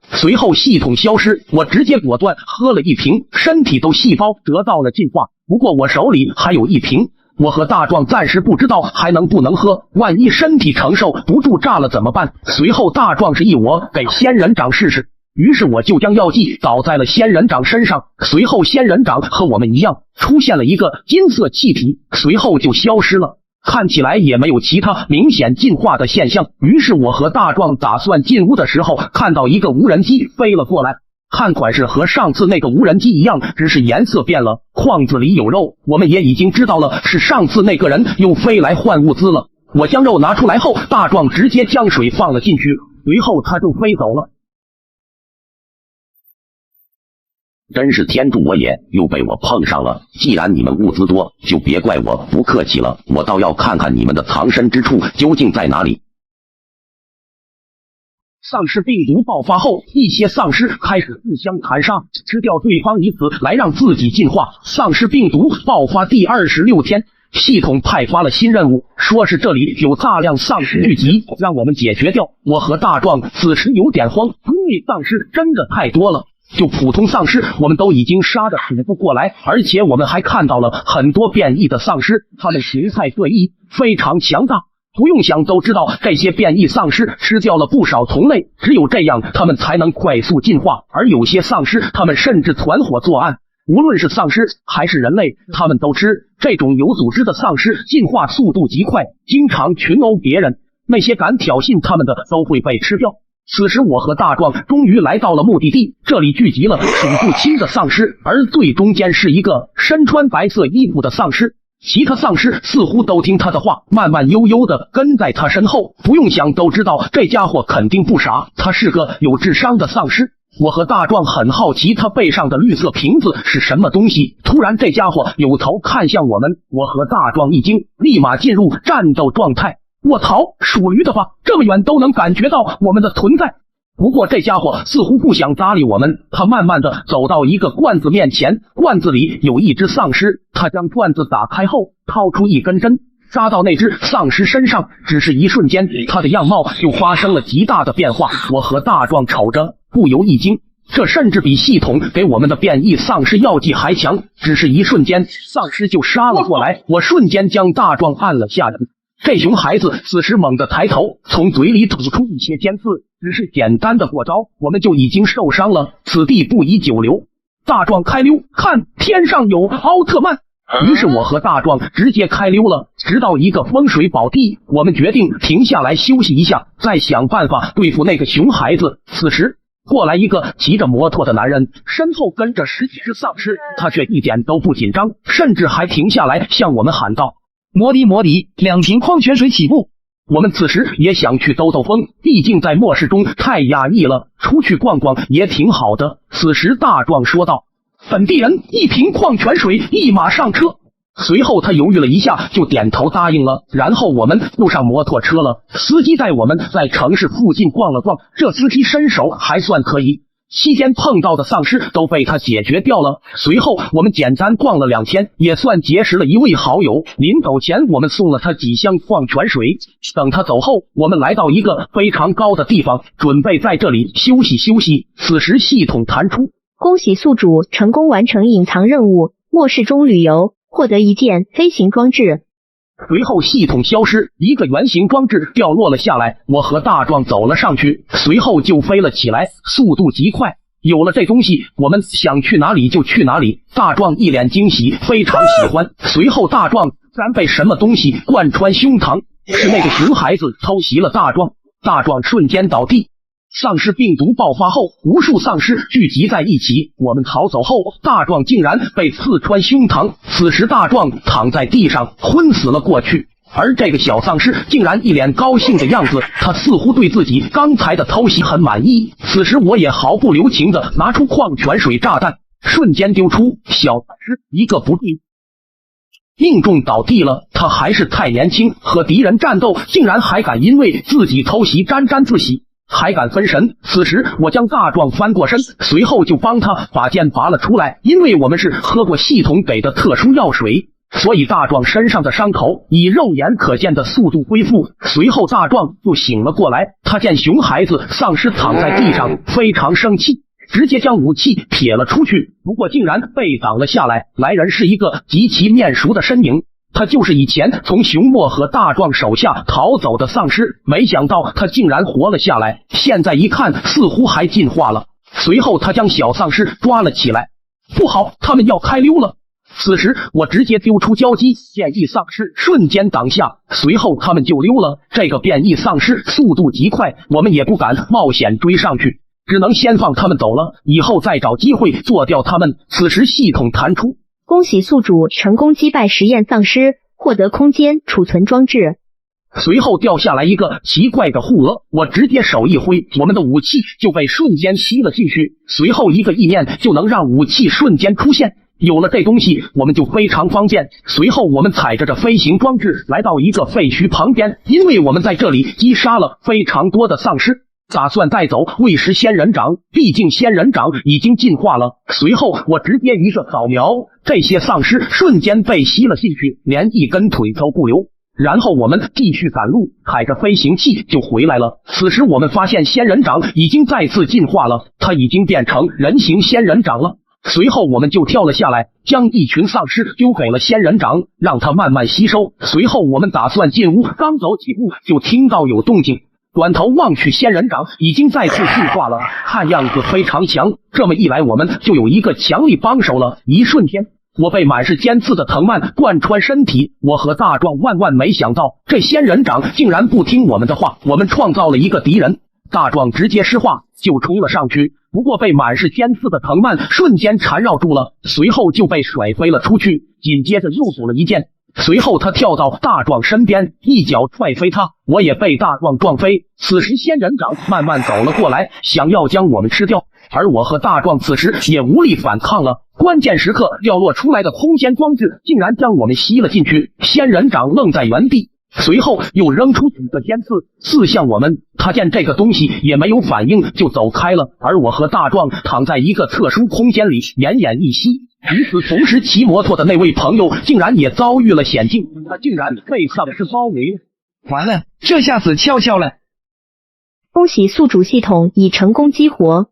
随后系统消失，我直接果断喝了1瓶，身体都细胞得到了进化。不过我手里还有1瓶，我和大壮暂时不知道还能不能喝，万一身体承受不住炸了怎么办？随后大壮示意我给仙人掌试试，于是我就将药剂倒在了仙人掌身上，随后仙人掌和我们一样出现了一个金色气体，随后就消失了。看起来也没有其他明显进化的现象，于是我和大壮打算进屋的时候，看到一个无人机飞了过来，看款式和上次那个无人机一样，只是颜色变了，筐子里有肉。我们也已经知道了是上次那个人又飞来换物资了。我将肉拿出来后，大壮直接将水放了进去，随后他就飞走了。真是天助我也，又被我碰上了。既然你们物资多，就别怪我不客气了，我倒要看看你们的藏身之处究竟在哪里。丧尸病毒爆发后，一些丧尸开始互相残杀，吃掉对方，以此来让自己进化。丧尸病毒爆发第26天，系统派发了新任务，说是这里有大量丧尸聚集，让我们解决掉。我和大壮此时有点慌，因为丧尸真的太多了。就普通丧尸我们都已经杀得数不过来，而且我们还看到了很多变异的丧尸，它们形态各异，非常强大。不用想都知道，这些变异丧尸吃掉了不少同类，只有这样他们才能快速进化。而有些丧尸他们甚至团伙作案，无论是丧尸还是人类，他们都吃。这种有组织的丧尸进化速度极快，经常群殴别人，那些敢挑衅他们的都会被吃掉。此时我和大壮终于来到了目的地，这里聚集了数不清的丧尸，而最中间是一个身穿白色衣服的丧尸，其他丧尸似乎都听他的话，慢慢悠悠的跟在他身后。不用想都知道这家伙肯定不傻，他是个有智商的丧尸。我和大壮很好奇他背上的绿色瓶子是什么东西，突然这家伙有头看向我们，我和大壮一惊，立马进入战斗状态。卧槽，属驴的吧，这么远都能感觉到我们的存在。不过这家伙似乎不想搭理我们，他慢慢的走到一个罐子面前，罐子里有一只丧尸，他将罐子打开后掏出一根针扎到那只丧尸身上，只是一瞬间他的样貌就发生了极大的变化。我和大壮瞅着不由一惊，这甚至比系统给我们的变异丧尸药剂还强，只是一瞬间丧尸就杀了过来，我瞬间将大壮按了下来。这熊孩子此时猛地抬头，从嘴里吐出一些尖刺，只是简单的过招，我们就已经受伤了，此地不宜久留。大壮开溜，看天上有奥特曼。于是我和大壮直接开溜了，直到一个风水宝地，我们决定停下来休息一下，再想办法对付那个熊孩子。此时过来一个骑着摩托的男人，身后跟着10几只丧尸，他却一点都不紧张，甚至还停下来向我们喊道：摩的2瓶矿泉水起步。我们此时也想去兜兜风，毕竟在末世中太压抑了，出去逛逛也挺好的。此时大壮说道：本地人1瓶矿泉水，立马上车。随后他犹豫了一下，就点头答应了。然后我们又上摩托车了，司机带我们在城市附近逛了逛，这司机身手还算可以。期间碰到的丧尸都被他解决掉了。随后我们简单逛了2天，也算结识了一位好友。临走前，我们送了他几箱矿泉水。等他走后，我们来到一个非常高的地方，准备在这里休息休息。此时系统弹出：恭喜宿主成功完成隐藏任务，末世中旅游，获得一件飞行装置。随后系统消失，一个圆形装置掉落了下来，我和大壮走了上去，随后就飞了起来，速度极快。有了这东西，我们想去哪里就去哪里。大壮一脸惊喜，非常喜欢。随后大壮自然被什么东西贯穿胸膛，是那个熊孩子偷袭了大壮，大壮瞬间倒地。丧尸病毒爆发后，无数丧尸聚集在一起，我们逃走后，大壮竟然被刺穿胸膛。此时大壮躺在地上昏死了过去，而这个小丧尸竟然一脸高兴的样子，他似乎对自己刚才的偷袭很满意。此时我也毫不留情的拿出矿泉水炸弹，瞬间丢出，小丧尸一个不注意命中倒地了。他还是太年轻，和敌人战斗竟然还敢因为自己偷袭沾沾自喜，还敢分神。此时我将大壮翻过身，随后就帮他把剑拔了出来。因为我们是喝过系统给的特殊药水，所以大壮身上的伤口以肉眼可见的速度恢复。随后大壮就醒了过来，他见熊孩子丧尸躺在地上，非常生气，直接将武器撇了出去，不过竟然被挡了下来。来人是一个极其面熟的身影，他就是以前从熊墨和大壮手下逃走的丧尸，没想到他竟然活了下来，现在一看似乎还进化了。随后他将小丧尸抓了起来，不好，他们要开溜了。此时我直接丢出交击，变异丧尸瞬间挡下，随后他们就溜了。这个变异丧尸速度极快，我们也不敢冒险追上去，只能先放他们走了，以后再找机会做掉他们。此时系统弹出：恭喜宿主成功击败实验丧尸，获得空间储存装置。随后掉下来一个奇怪的护额，我直接手一挥，我们的武器就被瞬间吸了进去，随后一个意念就能让武器瞬间出现。有了这东西，我们就非常方便。随后我们踩着这飞行装置来到一个废墟旁边，因为我们在这里击杀了非常多的丧尸，打算带走喂食仙人掌，毕竟仙人掌已经进化了。随后我直接一个扫描，这些丧尸瞬间被吸了进去，连一根腿都不留。然后我们继续赶路，踩着飞行器就回来了。此时我们发现仙人掌已经再次进化了，它已经变成人形仙人掌了。随后我们就跳了下来，将一群丧尸丢给了仙人掌，让它慢慢吸收。随后我们打算进屋，刚走几步就听到有动静，转头望去，仙人掌已经再次进化了，看样子非常强。这么一来，我们就有一个强力帮手了。一瞬间，我被满是尖刺的藤蔓贯穿身体，我和大壮万万没想到，这仙人掌竟然不听我们的话，我们创造了一个敌人。大壮直接石化，就冲了上去，不过被满是尖刺的藤蔓瞬间缠绕住了，随后就被甩飞了出去，紧接着又补了一剑。随后他跳到大壮身边，一脚踹飞他，我也被大壮撞飞。此时仙人掌慢慢走了过来，想要将我们吃掉，而我和大壮此时也无力反抗了。关键时刻掉落出来的空间装置竟然将我们吸了进去，仙人掌愣在原地，随后又扔出几个尖刺刺向我们，他见这个东西也没有反应就走开了，而我和大壮躺在一个特殊空间里奄奄一息。与此同时，骑摩托的那位朋友竟然也遭遇了险境，他竟然被丧尸包围。完了，这下子翘翘了。恭喜宿主系统已成功激活。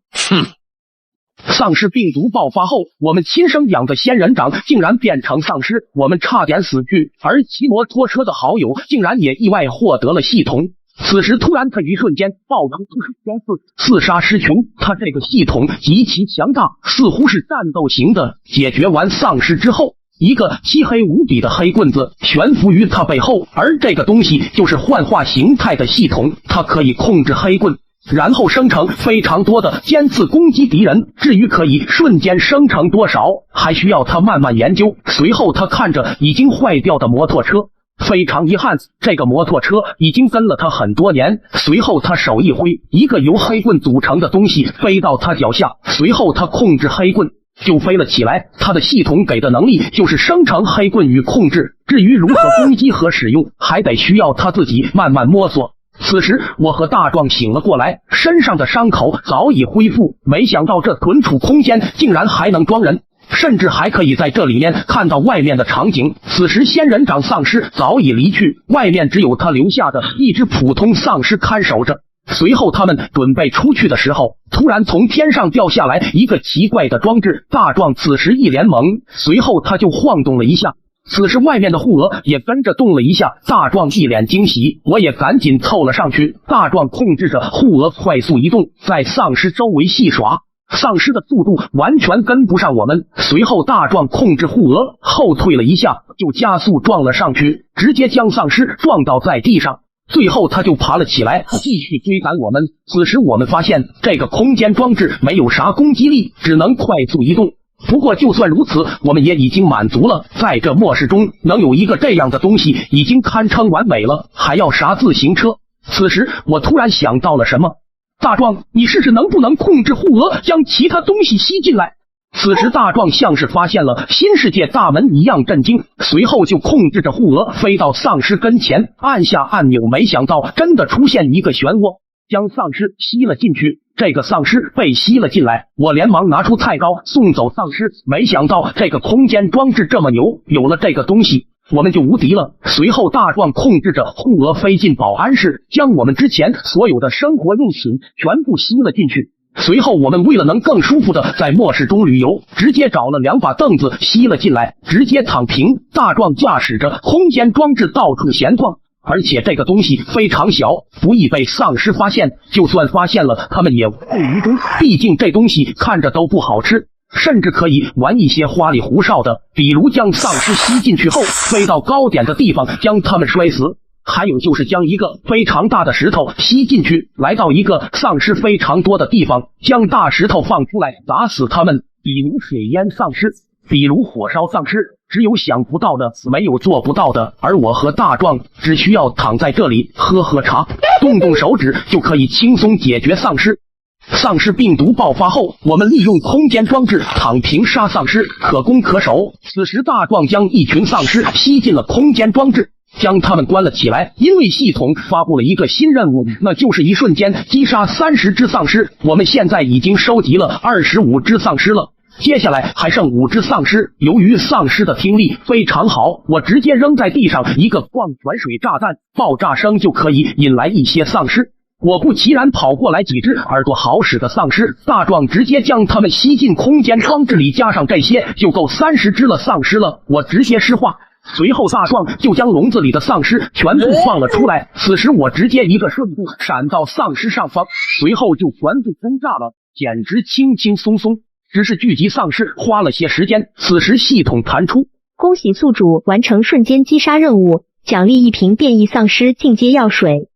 丧尸病毒爆发后，我们亲生养的仙人掌竟然变成丧尸，我们差点死去，而骑摩托车的好友竟然也意外获得了系统。此时突然他一瞬间爆出尖刺，刺杀狮群。他这个系统极其强大，似乎是战斗型的。解决完丧尸之后，一个漆黑无比的黑棍子悬浮于他背后，而这个东西就是幻化形态的系统，它可以控制黑棍，然后生成非常多的尖刺攻击敌人。至于可以瞬间生成多少，还需要他慢慢研究。随后他看着已经坏掉的摩托车，非常遗憾，这个摩托车已经跟了他很多年。随后他手一挥，一个由黑棍组成的东西飞到他脚下，随后他控制黑棍就飞了起来。他的系统给的能力就是生成黑棍与控制，至于如何攻击和使用，还得需要他自己慢慢摸索。此时我和大壮醒了过来，身上的伤口早已恢复，没想到这存储空间竟然还能装人，甚至还可以在这里面看到外面的场景。此时仙人掌丧尸早已离去，外面只有他留下的一只普通丧尸看守着。随后他们准备出去的时候，突然从天上掉下来一个奇怪的装置，大壮此时一脸懵，随后他就晃动了一下，此时外面的护额也跟着动了一下，大壮一脸惊喜，我也赶紧凑了上去。大壮控制着护额快速移动，在丧尸周围戏耍，丧尸的速度完全跟不上我们。随后大壮控制护额后退了一下，就加速撞了上去，直接将丧尸撞倒在地上。最后他就爬了起来，继续追赶我们。此时我们发现这个空间装置没有啥攻击力，只能快速移动。不过就算如此，我们也已经满足了，在这末世中能有一个这样的东西已经堪称完美了，还要啥自行车？此时我突然想到了什么，大壮，你试试能不能控制护额将其他东西吸进来。此时大壮像是发现了新世界大门一样震惊，随后就控制着护额飞到丧尸跟前，按下按钮，没想到真的出现一个漩涡，将丧尸吸了进去。这个丧尸被吸了进来，我连忙拿出菜刀送走丧尸，没想到这个空间装置这么牛，有了这个东西我们就无敌了。随后大壮控制着护额飞进保安室，将我们之前所有的生活用品全部吸了进去。随后我们为了能更舒服的在末世中旅游，直接找了2把凳子吸了进来，直接躺平。大壮驾驶着空间装置到处闲逛，而且这个东西非常小，不易被丧尸发现，就算发现了他们也无动于衷，毕竟这东西看着都不好吃，甚至可以玩一些花里胡哨的，比如将丧尸吸进去后飞到高点的地方将他们摔死，还有就是将一个非常大的石头吸进去，来到一个丧尸非常多的地方，将大石头放出来砸死他们，比如水淹丧尸，比如火烧丧尸，只有想不到的，没有做不到的。而我和大壮只需要躺在这里喝喝茶，动动手指就可以轻松解决丧尸。丧尸病毒爆发后，我们利用空间装置躺平杀丧尸，可攻可守。此时大壮将一群丧尸吸进了空间装置，将他们关了起来，因为系统发布了一个新任务，那就是一瞬间击杀30只丧尸。我们现在已经收集了25只丧尸了，接下来还剩5只丧尸。由于丧尸的听力非常好，我直接扔在地上一个矿泉水炸弹，爆炸声就可以引来一些丧尸。果不其然，跑过来几只耳朵好使的丧尸，大壮直接将他们吸进空间装置里，加上这些就够30只了丧尸了。我直接施化，随后大壮就将笼子里的丧尸全部放了出来。此时我直接一个瞬步闪到丧尸上方，随后就全部轰炸了，简直轻轻松松。只是聚集丧尸花了些时间，此时系统弹出，恭喜宿主完成瞬间击杀任务，奖励1瓶变异丧尸进阶药水。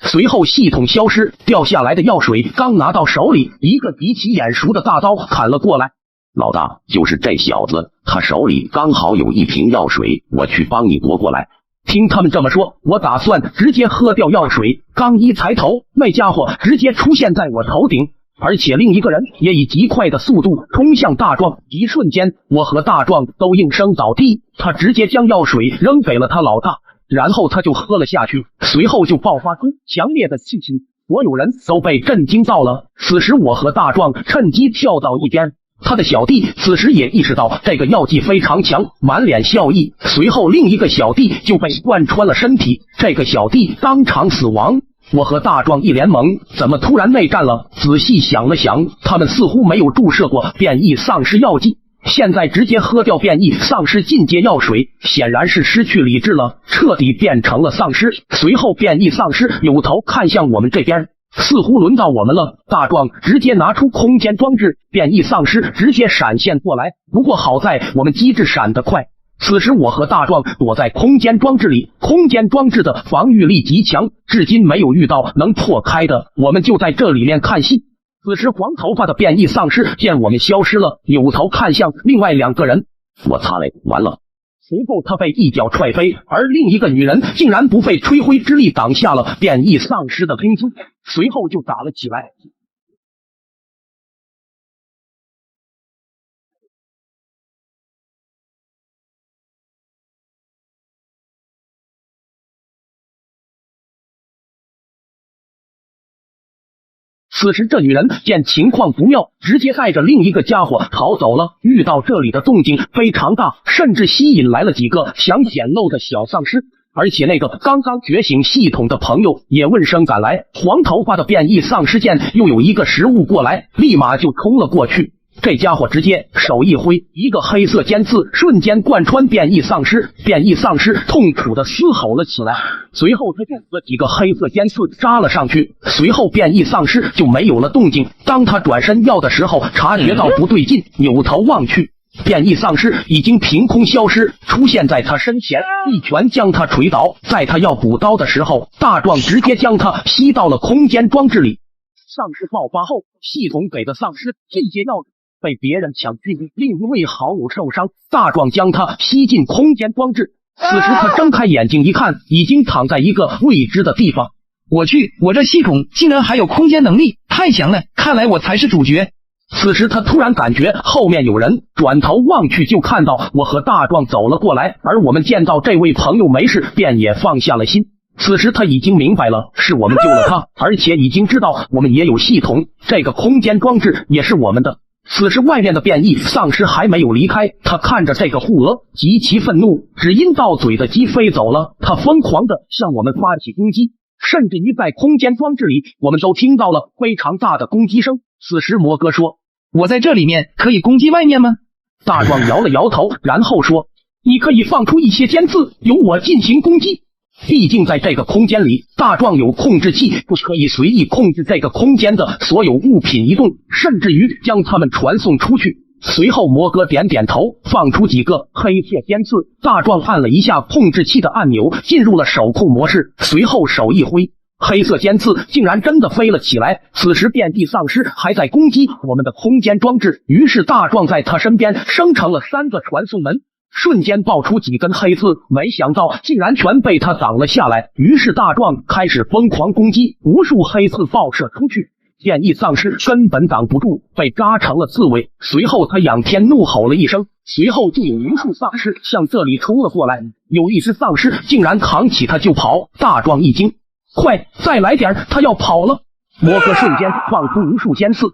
随后系统消失，掉下来的药水刚拿到手里，一个极其眼熟的大刀砍了过来。老大，就是这小子，他手里刚好有1瓶药水，我去帮你夺过来。听他们这么说，我打算直接喝掉药水，刚一抬头，那家伙直接出现在我头顶，而且另一个人也以极快的速度冲向大壮。一瞬间，我和大壮都应声倒地，他直接将药水扔给了他老大，然后他就喝了下去，随后就爆发出强烈的气息，所有人都被震惊到了。此时我和大壮趁机跳到一边，他的小弟此时也意识到这个药剂非常强，满脸笑意，随后另一个小弟就被贯穿了身体，这个小弟当场死亡。我和大壮一脸懵，怎么突然内战了？仔细想了想，他们似乎没有注射过变异丧尸药剂，现在直接喝掉变异丧尸进阶药水，显然是失去理智了，彻底变成了丧尸。随后变异丧尸扭头看向我们这边，似乎轮到我们了。大壮直接拿出空间装置，变异丧尸直接闪现过来，不过好在我们机智闪得快。此时我和大壮躲在空间装置里，空间装置的防御力极强，至今没有遇到能破开的，我们就在这里面看戏。此时黄头发的变异丧尸见我们消失了，扭头看向另外2个人，我擦嘞，完了！随后他被一脚踹飞，而另一个女人竟然不费吹灰之力挡下了变异丧尸的攻击，随后就打了起来。此时这女人见情况不妙，直接带着另一个家伙逃走了。遇到这里的动静非常大，甚至吸引来了几个想捡漏的小丧尸。而且那个刚刚觉醒系统的朋友也问声赶来，黄头发的变异丧尸见又有一个食物过来，立马就冲了过去。这家伙直接手一挥，一个黑色尖刺瞬间贯穿变异丧尸，变异丧尸痛苦的嘶吼了起来。随后他用了几个黑色尖刺扎了上去，随后变异丧尸就没有了动静。当他转身要的时候，察觉到不对劲，扭头望去，变异丧尸已经凭空消失，出现在他身前，一拳将他锤倒。在他要补刀的时候，大壮直接将他吸到了空间装置里。丧尸爆发后，系统给的丧尸这些药被别人抢去，另一位好友受伤，大壮将他吸进空间装置。此时他睁开眼睛一看，已经躺在一个未知的地方。我去，我这系统竟然还有空间能力，太强了，看来我才是主角。此时他突然感觉后面有人，转头望去就看到我和大壮走了过来，而我们见到这位朋友没事，便也放下了心。此时他已经明白了，是我们救了他，而且已经知道我们也有系统，这个空间装置也是我们的。此时外面的变异丧尸还没有离开，他看着这个护额极其愤怒，只因到嘴的鸡飞走了，他疯狂的向我们发起攻击，甚至于在空间装置里我们都听到了非常大的攻击声。此时魔哥说，我在这里面可以攻击外面吗？大壮摇了摇头，然后说，你可以放出一些尖刺，由我进行攻击。毕竟在这个空间里，大壮有控制器，不可以随意控制这个空间的所有物品移动，甚至于将它们传送出去。随后魔哥点点头，放出几个黑色尖刺，大壮按了一下控制器的按钮，进入了手控模式，随后手一挥，黑色尖刺竟然真的飞了起来。此时遍地丧尸还在攻击我们的空间装置，于是大壮在他身边生成了3个传送门，瞬间爆出几根黑刺，没想到竟然全被他挡了下来。于是大壮开始疯狂攻击，无数黑刺爆射出去，变异丧尸根本挡不住，被扎成了刺猬。随后他仰天怒吼了一声，随后就有无数丧尸向这里冲了过来，有一只丧尸竟然扛起他就跑。大壮一惊，快再来点，他要跑了。魔哥瞬间放出无数尖刺，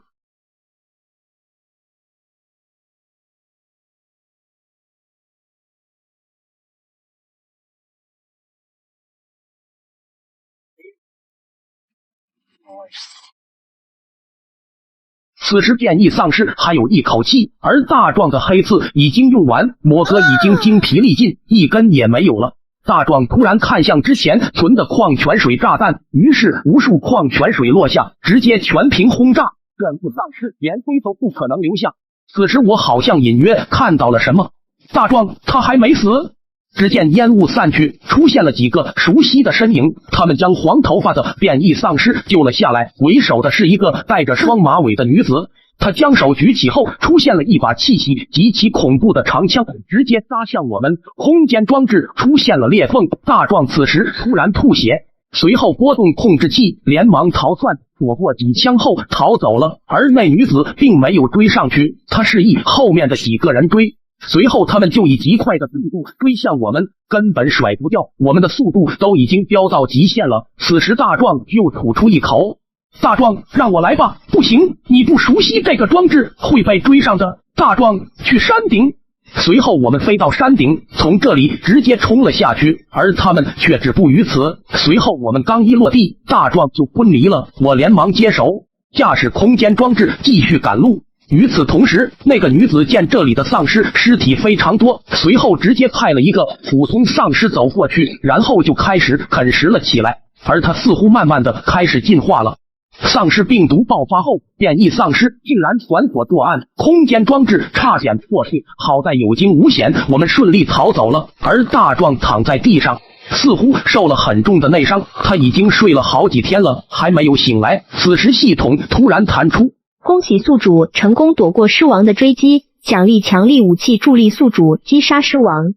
此时变异丧尸还有一口气，而大壮的黑刺已经用完，魔哥已经精疲力尽，一根也没有了。大壮突然看向之前存的矿泉水炸弹，于是无数矿泉水落下，直接全屏轰炸，全部丧尸连灰都不可能留下。此时我好像隐约看到了什么，大壮他还没死。只见烟雾散去，出现了几个熟悉的身影，他们将黄头发的变异丧尸救了下来，为首的是一个带着双马尾的女子。她将手举起后，出现了一把气息极其恐怖的长枪，直接扎向我们。空间装置出现了裂缝，大壮此时突然吐血，随后拨动控制器，连忙逃窜，躲过几枪后逃走了。而那女子并没有追上去，她示意后面的几个人追。随后他们就以极快的速度追向我们，根本甩不掉，我们的速度都已经飙到极限了。此时大壮又吐出一口，大壮让我来吧。不行，你不熟悉这个装置，会被追上的。大壮去山顶。随后我们飞到山顶，从这里直接冲了下去，而他们却止步于此。随后我们刚一落地，大壮就昏迷了，我连忙接手，驾驶空间装置继续赶路。与此同时，那个女子见这里的丧尸尸体非常多，随后直接派了一个普通丧尸走过去，然后就开始啃食了起来，而她似乎慢慢的开始进化了。丧尸病毒爆发后，变异丧尸竟然团伙作案，空间装置差点破碎，好在有惊无险，我们顺利逃走了。而大壮躺在地上，似乎受了很重的内伤，他已经睡了好几天了，还没有醒来。此时系统突然弹出，恭喜宿主成功躲过狮王的追击，奖励强力武器助力宿主击杀狮王。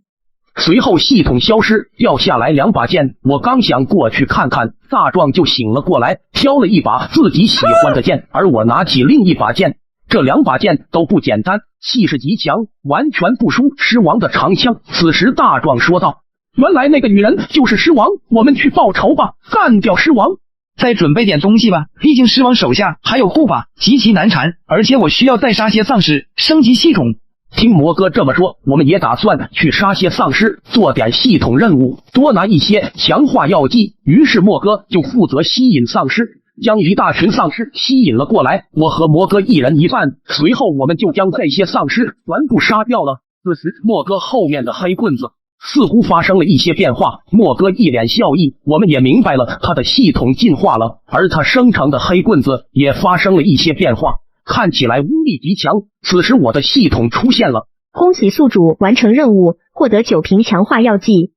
随后系统消失，掉下来2把剑，我刚想过去看看，大壮就醒了过来，挑了一把自己喜欢的剑，而我拿起另一把剑。这2把剑都不简单，气势极强，完全不输狮王的长枪。此时大壮说道，原来那个女人就是狮王，我们去报仇吧，干掉狮王。再准备点东西吧，毕竟狮王手下还有护法，极其难缠，而且我需要再杀些丧尸，升级系统。听魔哥这么说，我们也打算去杀些丧尸，做点系统任务，多拿一些强化药剂。于是魔哥就负责吸引丧尸，将一大群丧尸吸引了过来。我和魔哥一人一半，随后我们就将这些丧尸全部杀掉了。此时魔哥后面的黑棍子似乎发生了一些变化，莫哥一脸笑意，我们也明白了他的系统进化了，而他生成的黑棍子也发生了一些变化，看起来威力极强。此时我的系统出现了，恭喜宿主完成任务，获得9瓶强化药剂。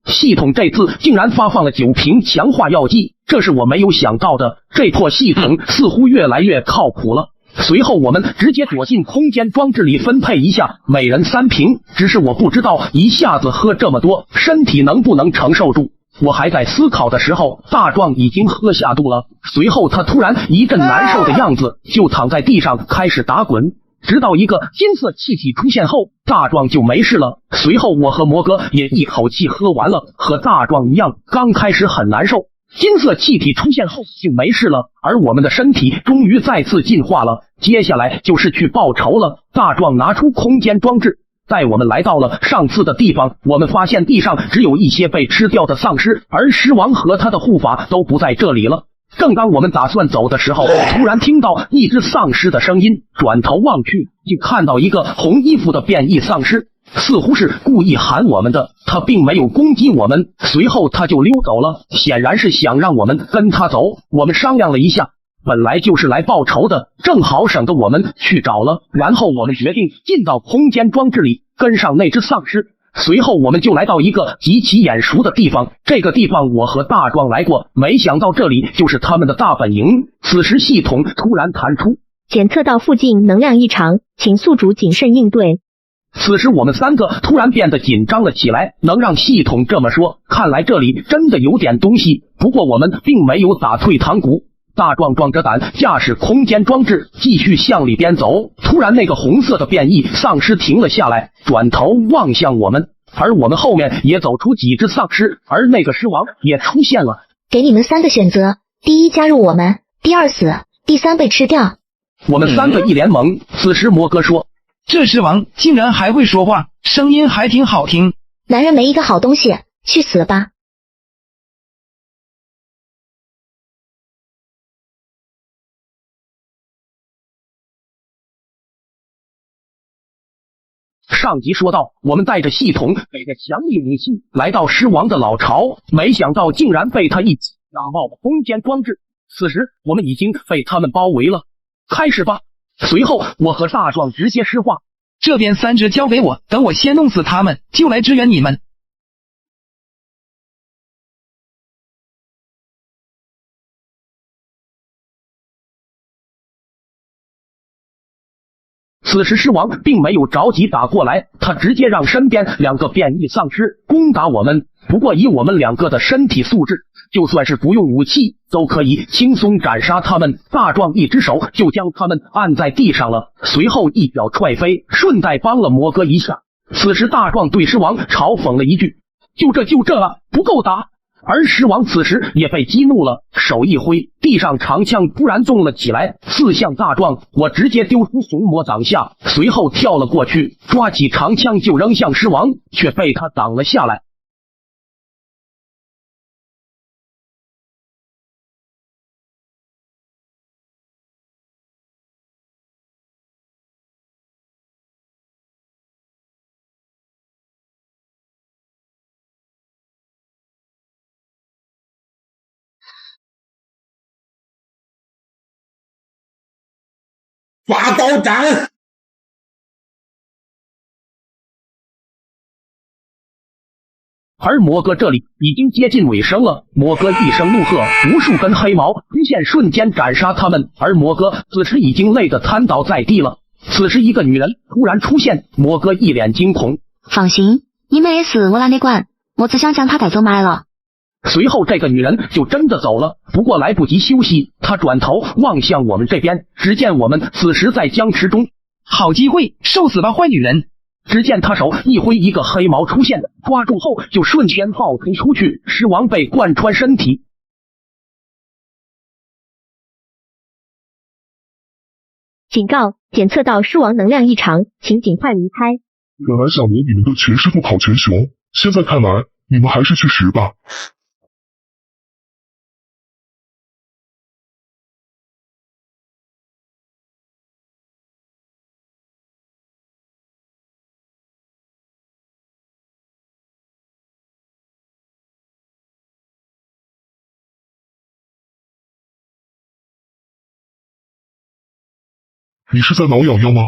系统这次竟然发放了9瓶强化药剂，这是我没有想到的，这破系统似乎越来越靠谱了。随后我们直接躲进空间装置里分配一下，每人3瓶，只是我不知道一下子喝这么多，身体能不能承受住。我还在思考的时候，大壮已经喝下肚了，随后他突然一阵难受的样子，就躺在地上开始打滚，直到一个金色气体出现后，大壮就没事了。随后我和魔哥也一口气喝完了，和大壮一样，刚开始很难受，金色气体出现后就没事了，而我们的身体终于再次进化了。接下来就是去报仇了。大壮拿出空间装置，带我们来到了上次的地方。我们发现地上只有一些被吃掉的丧尸，而狮王和他的护法都不在这里了。正当我们打算走的时候，突然听到一只丧尸的声音，转头望去，就看到一个红衣服的变异丧尸，似乎是故意喊我们的，他并没有攻击我们，随后他就溜走了，显然是想让我们跟他走。我们商量了一下，本来就是来报仇的，正好省得我们去找了。然后我们决定进到空间装置里，跟上那只丧尸。随后我们就来到一个极其眼熟的地方，这个地方我和大壮来过，没想到这里就是他们的大本营。此时系统突然弹出，检测到附近能量异常，请宿主谨慎应对。此时我们3个突然变得紧张了起来，能让系统这么说，看来这里真的有点东西。不过我们并没有打退堂鼓，大壮壮着胆驾驶空间装置继续向里边走。突然那个红色的变异丧尸停了下来，转头望向我们，而我们后面也走出几只丧尸，而那个狮王也出现了。给你们3个选择，第一加入我们，第二死，第三被吃掉。我们3个一联盟。此时魔哥说，这狮王竟然还会说话，声音还挺好听。男人没一个好东西，去死吧。上集说到，我们带着系统给的强力武器来到狮王的老巢，没想到竟然被他一击打爆空间装置。此时我们已经被他们包围了，开始吧。随后我和大壮直接施化，这边3只交给我，等我先弄死他们，就来支援你们。此时狮王并没有着急打过来，他直接让身边2个变异丧尸攻打我们。不过以我们2个的身体素质，就算是不用武器都可以轻松斩杀他们。大壮一只手就将他们按在地上了，随后一脚踹飞，顺带帮了魔哥一下。此时大壮对狮王嘲讽了一句，就这啊，不够打。而狮王此时也被激怒了，手一挥，地上长枪突然动了起来，刺向大壮。我直接丢出熊魔挡下，随后跳了过去，抓起长枪就扔向狮王，却被他挡了下来。拔刀斩！而魔哥这里已经接近尾声了，魔哥一声怒喝，无数根黑毛出现，瞬间斩杀他们。而魔哥此时已经累得瘫倒在地了。此时一个女人突然出现，魔哥一脸惊恐。放心，你没死，我懒得管，我只想将他带走埋了。随后这个女人就真的走了，不过来不及休息，她转头望向我们这边，只见我们此时在僵持中。好机会，受死吧坏女人！只见他手一挥，一个黑毛出现，抓住后就瞬间爆飞出去，狮王被贯穿身体。警告，检测到尸王能量异常，请尽快离开。本来想连你们的全尸都烤全熊，现在看来，你们还是去食吧。你是在挠痒痒吗？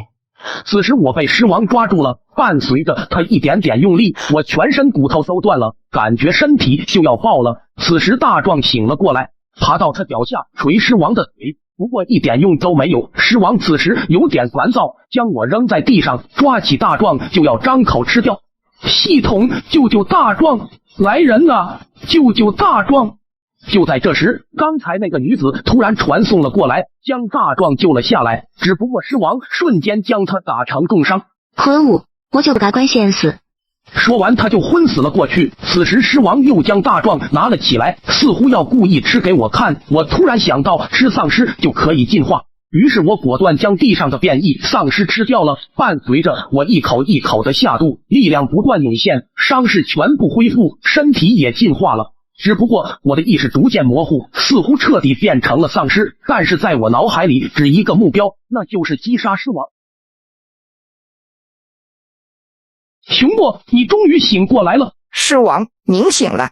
此时我被尸王抓住了，伴随着他一点点用力，我全身骨头都断了，感觉身体就要爆了。此时大壮醒了过来，爬到他脚下捶尸王的腿，不过一点用都没有。尸王此时有点烦躁，将我扔在地上，抓起大壮就要张口吃掉。系统，救救大壮！来人啊，救救大壮！就在这时，刚才那个女子突然传送了过来，将大壮救了下来。只不过尸王瞬间将他打成重伤。可恶，我就不该关先死。说完，他就昏死了过去。此时，尸王又将大壮拿了起来，似乎要故意吃给我看。我突然想到，吃丧尸就可以进化，于是我果断将地上的变异丧尸吃掉了。伴随着我一口一口的下肚，力量不断涌现，伤势全部恢复，身体也进化了。只不过我的意识逐渐模糊，似乎彻底变成了丧尸，但是在我脑海里只一个目标，那就是击杀尸王。熊莫，你终于醒过来了。尸王，您醒了。